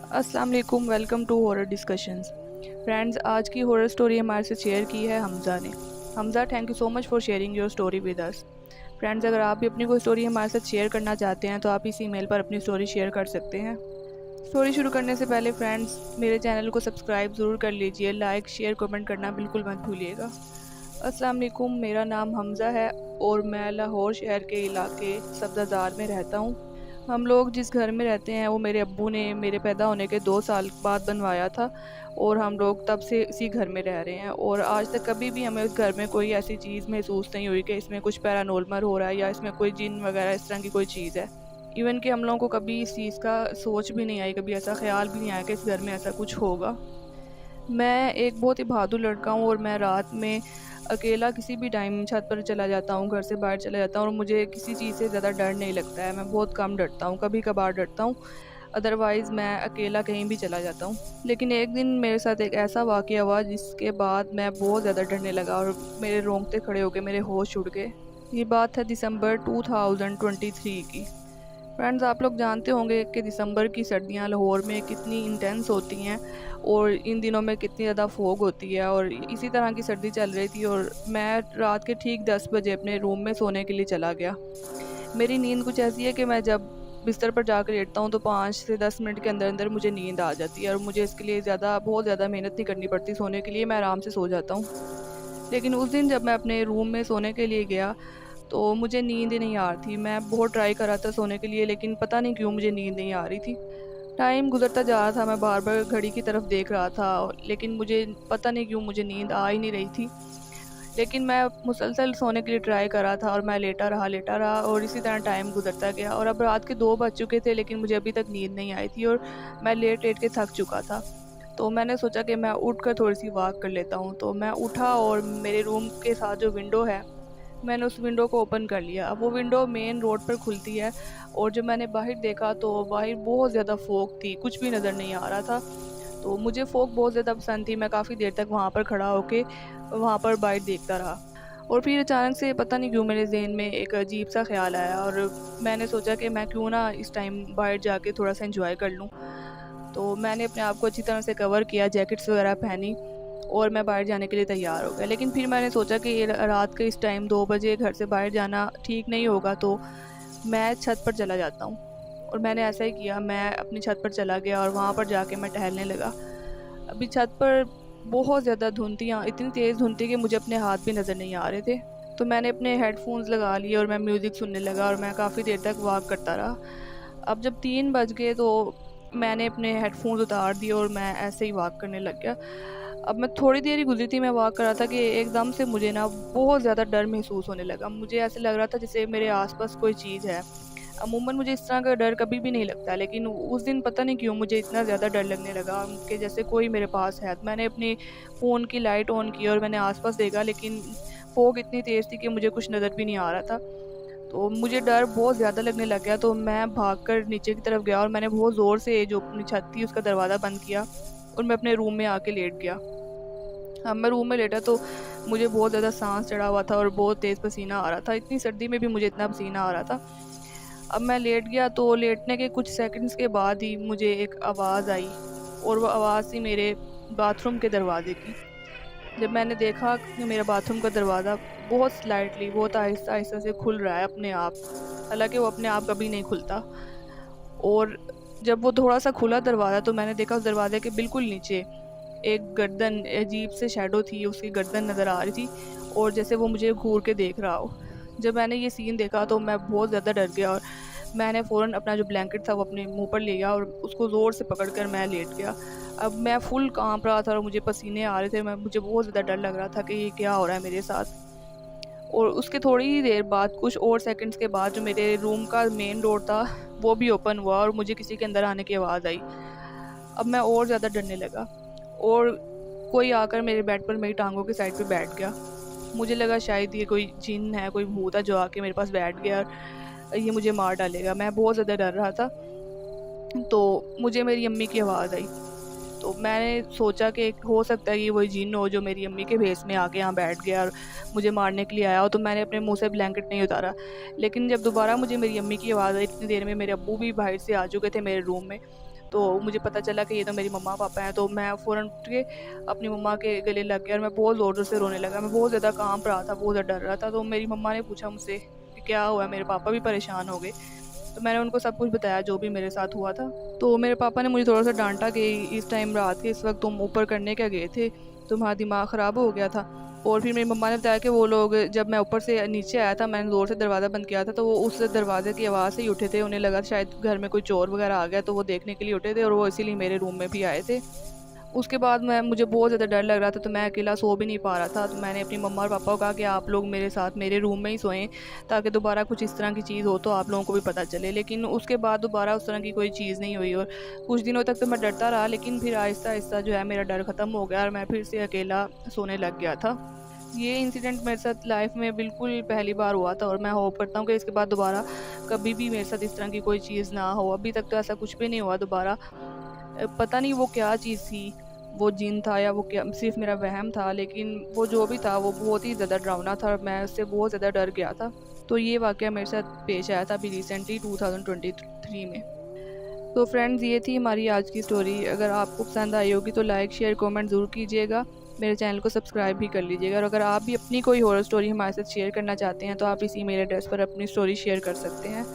अस्सलाम वालेकुम, welcome to horror discussions. Friends, आज की हॉरर स्टोरी हमारे से शेयर की है हमज़ा ने। Hamza, thank you so much for sharing your story with us. Friends, अगर आप भी अपनी कोई स्टोरी हमारे साथ शेयर करना चाहते हैं तो आप इस ईमेल पर अपनी स्टोरी शेयर कर सकते हैं। स्टोरी शुरू करने से पहले फ्रेंड्स, मेरे चैनल को सब्सक्राइब ज़रूर कर लीजिए। लाइक, शेयर, कमेंट करना बिल्कुल मत भूलिएगा। अस्सलाम वालेकुम, मेरा नाम हमज़ा है और मैं लाहौर शहर के इलाके सब्ज़ाज़ार में रहता हूँ। हम लोग जिस घर में रहते हैं वो मेरे अब्बू ने मेरे पैदा होने के 2 साल बाद बनवाया था और हम लोग तब से इसी घर में रह रहे हैं। और आज तक कभी भी हमें उस घर में कोई ऐसी चीज़ महसूस नहीं हुई कि इसमें कुछ पैरानॉर्मल हो रहा है या इसमें कोई जिन वगैरह इस तरह की कोई चीज़ है। इवन कि हम लोगों को कभी इस चीज़ का सोच भी नहीं आई, कभी ऐसा ख्याल भी नहीं आया कि इस घर में ऐसा कुछ होगा। मैं एक बहुत ही बहादुर लड़का हूँ और मैं रात में अकेला किसी भी टाइम छत पर चला जाता हूँ, घर से बाहर चला जाता हूँ और मुझे किसी चीज़ से ज़्यादा डर नहीं लगता है। मैं बहुत कम डरता हूँ, कभी कभार डरता हूँ, अदरवाइज़ मैं अकेला कहीं भी चला जाता हूँ। लेकिन एक दिन मेरे साथ एक ऐसा वाक़या हुआ जिसके बाद मैं बहुत ज़्यादा डरने लगा और मेरे रोंगटे खड़े हो गए, मेरे होश उड़ गए। ये बात है दिसंबर 2023 की। फ्रेंड्स, आप लोग जानते होंगे कि दिसंबर की सर्दियाँ लाहौर में कितनी इंटेंस होती हैं और इन दिनों में कितनी ज़्यादा फॉग होती है और इसी तरह की सर्दी चल रही थी और मैं रात के ठीक 10 बजे अपने रूम में सोने के लिए चला गया। मेरी नींद कुछ ऐसी है कि मैं जब बिस्तर पर जाकर लेटता हूँ तो 5 से 10 मिनट के अंदर अंदर मुझे नींद आ जाती है और मुझे इसके लिए बहुत ज़्यादा मेहनत नहीं करनी पड़ती सोने के लिए, मैं आराम से सो जाता हूँ। लेकिन उस दिन जब मैं अपने रूम में सोने के लिए गया तो मुझे नींद ही नहीं आ रही थी। मैं बहुत ट्राई कर रहा था सोने के लिए, लेकिन पता नहीं क्यों मुझे नींद नहीं आ रही थी। टाइम गुज़रता जा रहा था, मैं बार-बार घड़ी की तरफ देख रहा था, लेकिन मुझे पता नहीं क्यों मुझे नींद आ ही नहीं रही थी। लेकिन मैं मुसलसल सोने के लिए ट्राई कर रहा था और मैं लेटा रहा और इसी तरह टाइम गुज़रता गया और अब रात के 2 बज चुके थे, लेकिन मुझे अभी तक नींद नहीं आई थी और मैं लेट-लेट के थक चुका था। तो मैंने सोचा कि मैं उठकर थोड़ी-सी वॉक कर लेता हूँ। तो मैं उठा और मेरे रूम के साथ जो विंडो है, मैंने उस विंडो को ओपन कर लिया। अब वो विंडो मेन रोड पर खुलती है और जब मैंने बाहर देखा तो बाहर बहुत ज़्यादा फ़ॉग थी, कुछ भी नज़र नहीं आ रहा था। तो मुझे फ़ॉग बहुत ज़्यादा पसंद थी, मैं काफ़ी देर तक वहाँ पर खड़ा होके वहाँ पर बाहर देखता रहा। और फिर अचानक से पता नहीं क्यों मेरे ज़हन में एक अजीब-सा ख़्याल आया और मैंने सोचा कि मैं क्यों ना इस टाइम बाहर जाके थोड़ा-सा एन्जॉय कर लूँ। तो मैंने अपने आप को अच्छी तरह से कवर किया, जैकेट्स वगैरह पहनी और मैं बाहर जाने के लिए तैयार हो गया। लेकिन फिर मैंने सोचा कि ये रात के इस टाइम 2 बजे घर से बाहर जाना ठीक नहीं होगा, तो मैं छत पर चला जाता हूँ। और मैंने ऐसा ही किया, मैं अपनी छत पर चला गया और वहाँ पर जाके मैं टहलने लगा। अभी छत पर बहुत ज़्यादा धुंध थी, इतनी तेज़ धुंध थी कि मुझे अपने हाथ भी नज़र नहीं आ रहे थे। तो मैंने अपने हेडफ़ोन्स लगा लिए और मैं म्यूज़िक सुनने लगा और मैं काफ़ी देर तक वॉक करता रहा। अब जब 3 बज गए तो मैंने अपने हेडफ़ोन्स उतार दिए और मैं ऐसे ही वॉक करने लग गया। अब मैं थोड़ी देर ही गुज़री थी, मैं वॉक कर रहा था कि एकदम से मुझे ना बहुत ज़्यादा डर महसूस होने लगा। मुझे ऐसे लग रहा था जैसे मेरे आस-पास कोई चीज़ है। अमूमन मुझे इस तरह का डर कभी भी नहीं लगता, लेकिन उस दिन पता नहीं क्यों मुझे इतना ज़्यादा डर लगने लगा कि जैसे कोई मेरे पास है। मैंने अपनी फ़ोन की लाइट ऑन की और मैंने आस-पास देखा, लेकिन फ़ॉग इतनी तेज़ थी कि मुझे कुछ नज़र भी नहीं आ रहा था। तो मुझे डर बहुत ज़्यादा लगने लग गया, तो मैं भागकर नीचे की तरफ गया और मैंने बहुत ज़ोर से जो अपनी छत थी उसका दरवाज़ा बंद किया और मैं अपने रूम में आके लेट गया। अब मैं रूम में लेटा तो मुझे बहुत ज़्यादा साँस चढ़ा हुआ था और बहुत तेज़ पसीना आ रहा था। इतनी सर्दी में भी मुझे इतना पसीना आ रहा था। अब मैं लेट गया तो लेटने के कुछ सेकंड्स के बाद ही मुझे एक आवाज़ आई और वो आवाज़ थी मेरे बाथरूम के दरवाज़े की। जब मैंने देखा कि मेरा बाथरूम का दरवाज़ा बहुत स्लाइटली, बहुत आहिस्ता-आहिस्ता से खुल रहा है अपने आप। हालाँकि वो अपने आप कभी नहीं खुलता। और जब वो थोड़ा-सा खुला दरवाज़ा तो मैंने देखा उस दरवाज़े के बिल्कुल नीचे एक गर्दन, अजीब से शैडो थी, उसकी गर्दन नज़र आ रही थी और जैसे वो मुझे घूर के देख रहा हो। जब मैंने ये सीन देखा तो मैं बहुत ज़्यादा डर गया और मैंने फ़ौरन अपना जो ब्लैंकेट था वो अपने मुँह पर लिया और उसको ज़ोर से पकड़कर मैं लेट गया। अब मैं फुल काँप रहा था और मुझे पसीने आ रहे थे, मुझे बहुत ज़्यादा डर लग रहा था कि ये क्या हो रहा है मेरे साथ। और उसके थोड़ी ही देर बाद, कुछ और सेकंड्स के बाद, जो मेरे रूम का मेन डोर था वो भी ओपन हुआ और मुझे किसी के अंदर आने की आवाज़ आई। अब मैं और ज़्यादा डरने लगा और कोई आकर मेरे बेड पर मेरी टाँगों की साइड पे बैठ गया। मुझे लगा शायद ये कोई जिन है, कोई भूत है जो आके मेरे पास बैठ गया और ये मुझे मार डालेगा। मैं बहुत ज़्यादा डर रहा था। तो मुझे मेरी अम्मी की आवाज़ आई। तो मैंने सोचा कि हो सकता है ये वही जिन हो जो मेरी अम्मी के भेस में आके यहाँ बैठ गया और मुझे मारने के लिए आया हो। तो मैंने अपने मुँह से ब्लैंकेट नहीं उतारा। लेकिन जब दोबारा मुझे मेरी अम्मी की आवाज़ आई, इतनी देर में मेरे अब्बू भी बाहर से आ चुके थे मेरे रूम में। तो मुझे पता चला कि ये तो मेरी मम्मा पापा हैं। तो मैं फ़ौरन उठ के अपनी मम्मा के गले लग गया और मैं बहुत ज़ोर-ज़ोर से रोने लगा। मैं बहुत ज़्यादा काँप रहा था, बहुत ज़्यादा डर रहा था। तो मेरी मम्मा ने पूछा मुझसे कि क्या हुआ है? मेरे पापा भी परेशान हो गए। तो मैंने उनको सब कुछ बताया जो भी मेरे साथ हुआ था। तो मेरे पापा ने मुझे थोड़ा-सा डाँटा कि इस टाइम रात के इस वक़्त तुम ऊपर करने क्या गए थे? तुम्हारा दिमाग ख़राब हो गया था। और फिर मेरी मम्मा ने बताया कि वो लोग जब मैं ऊपर से नीचे आया था, मैंने ज़ोर से दरवाज़ा बंद किया था, तो वो उस दरवाज़े की आवाज़ से ही उठे थे। उन्हें लगा शायद घर में कोई चोर वग़ैरह आ गया, तो वो देखने के लिए उठे थे और वो इसीलिए मेरे रूम में भी आए थे। उसके बाद मुझे बहुत ज़्यादा डर लग रहा था, तो मैं अकेला सो भी नहीं पा रहा था। तो मैंने अपनी मम्मा और पापा को कहा कि आप लोग मेरे साथ मेरे रूम में ही सोएं, ताकि दोबारा कुछ इस तरह की चीज़ हो तो आप लोगों को भी पता चले। लेकिन उसके बाद दोबारा उस तरह की कोई चीज़ नहीं हुई और कुछ दिनों तक तो मैं डरता रहा, लेकिन फिर आहिस्ता-आहिस्ता जो है मेरा डर ख़त्म हो गया और मैं फिर से अकेला सोने लग गया था। ये इंसिडेंट मेरे साथ लाइफ में बिल्कुल पहली बार हुआ था और मैं होप करता हूँ कि इसके बाद दोबारा कभी भी मेरे साथ इस तरह की कोई चीज़ ना हो। अभी तक तो ऐसा कुछ भी नहीं हुआ दोबारा। पता नहीं वो क्या चीज़ थी, वो जिन था या वो क्या सिर्फ़ मेरा वहम था, लेकिन वो जो भी था वो बहुत ही ज़्यादा डरावना था और मैं उससे बहुत ज़्यादा डर गया था। तो ये वाक़या मेरे साथ पेश आया था अभी रिसेंटली 2023 में। तो फ्रेंड्स, ये थी हमारी आज की स्टोरी। अगर आपको पसंद आई होगी तो लाइक, शेयर, कमेंट ज़रूर कीजिएगा। मेरे चैनल को सब्सक्राइब भी कर लीजिएगा और अगर आप भी अपनी कोई हॉरर स्टोरी हमारे साथ शेयर करना चाहते हैं तो आप इस ईमेल एड्रेस पर अपनी स्टोरी शेयर कर सकते हैं।